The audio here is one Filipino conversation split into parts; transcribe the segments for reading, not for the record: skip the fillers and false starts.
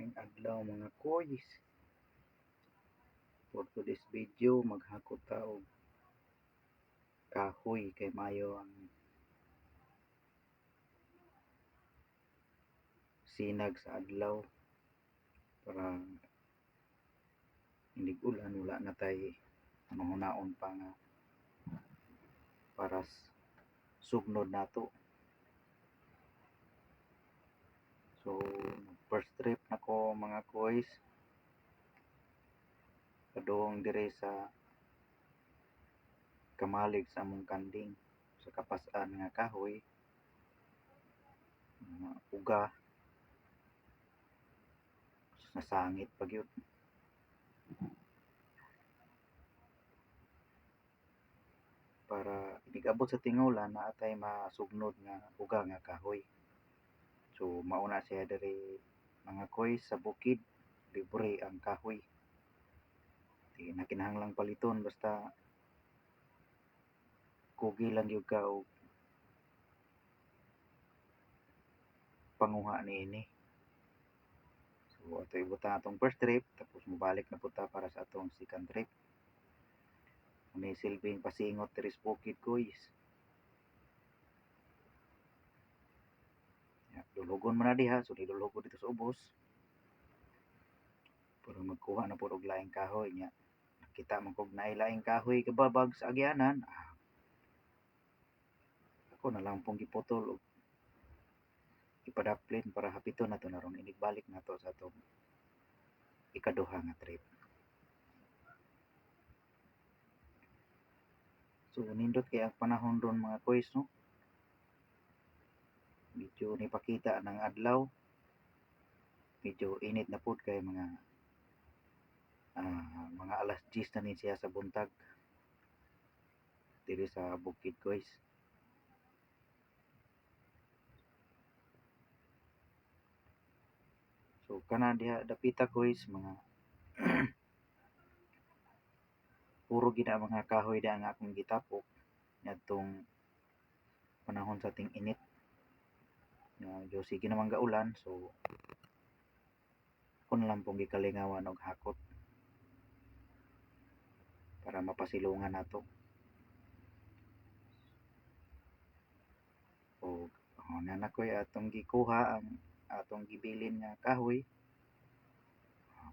Maayong adlaw mga koys. For today's video, maghakot ta og kahoy kay maayo ang sinag sa adlaw para hindi ulan, wala na tay hunaon pa nga para sugnod nato. So first trip nako mga koys, padung dire sa kamalig sa among kanding sa kapas-an nga kahoy, mga uga nasangit pa gyud. Para igabot sa tingulan na atay masugnod nga uga nga kahoy. So mauna siya diri mga koys sa bukid, libre ang kahoy. Di na kinahanglang paliton basta kugi lang gyud ka og panguha niini. So ato ibutang atong first trip tapos mobalik na puta para sa atong second trip. May silbing pasingot diri sa bukid koys. Dulugon man na diha, so didulugon dito sa ubos. Pero magkuha na po og laing kahoy nya. Kita man kog nailaing kahoy kababag sa agyanan. Ako na lang pong giputol og ipadaplin para hapiton nato na ron inigbalik nato sa atong ikaduha nga trip. So nindot kay ang panahon ron mga koys, no? Medyo nipakita ng adlaw. Medyo init na pud kay mga alas 10 na ni siya sa buntag diri sa bukid koys. So kana diha dapita koys mga puro gid mga kahoy diha nga akong gitapok ngadtong panahon sa ting init. Medyo sige naman gaulan, so kun lang pong gikalingawan og hakot para mapasilungan nato. O na koy atong gikuha ang atong gibilin nga kahoy.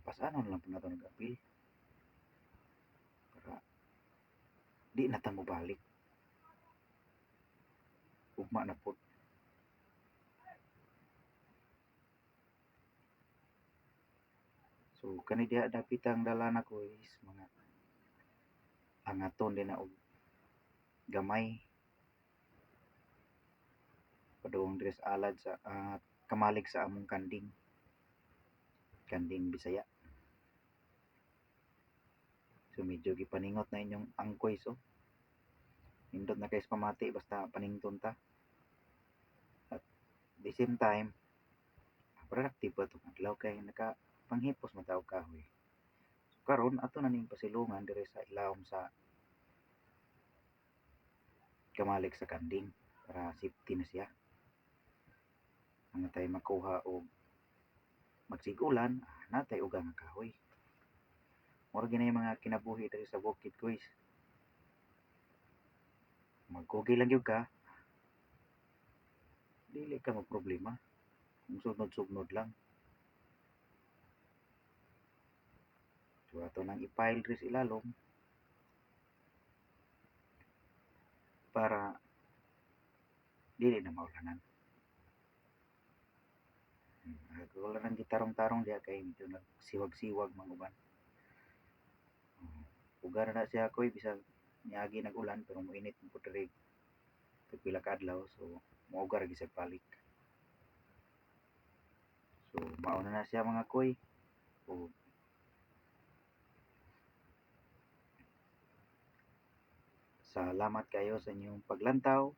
Pasanon lang po nato nag-apil para di na ta mobalik. Ugma na po. So kani diha dapitang dalana ko is mga angaton din na og gamay. Padung diri sa alad sa kamalig sa among kanding Bisaya. So medyo gipaningot na inyong angkoy, so nindot na kayo sa pamati basta panington ta. At the same time productive pa itong adlaw kay nakapanghipos matawag kahoy. So karon ato na ning pasilungan diri sa ilawom sa kamalig sa kanding para safety na siya. Ang tay makuha og magsig-ulan natay uga nga kahoy. Mura ginay mga kinabuhi diri sa bukid koys. Magkugi lang gyud ka, dili ka magproblema. Kung sugnod-sugnod lang. So ato nang i-pile diri sa ilalom para dili na maulanan. Wala nang gitarong-tarong diha kay medyo nagsiwag-siwag manguban. Ugar na siya koy bisag niagi nag-ulan pero moinit mo diri pila ka adlaw, so maugar gyud sa balik. So mauna na siya mga koy. O salamat kayo sa inyong paglantaw.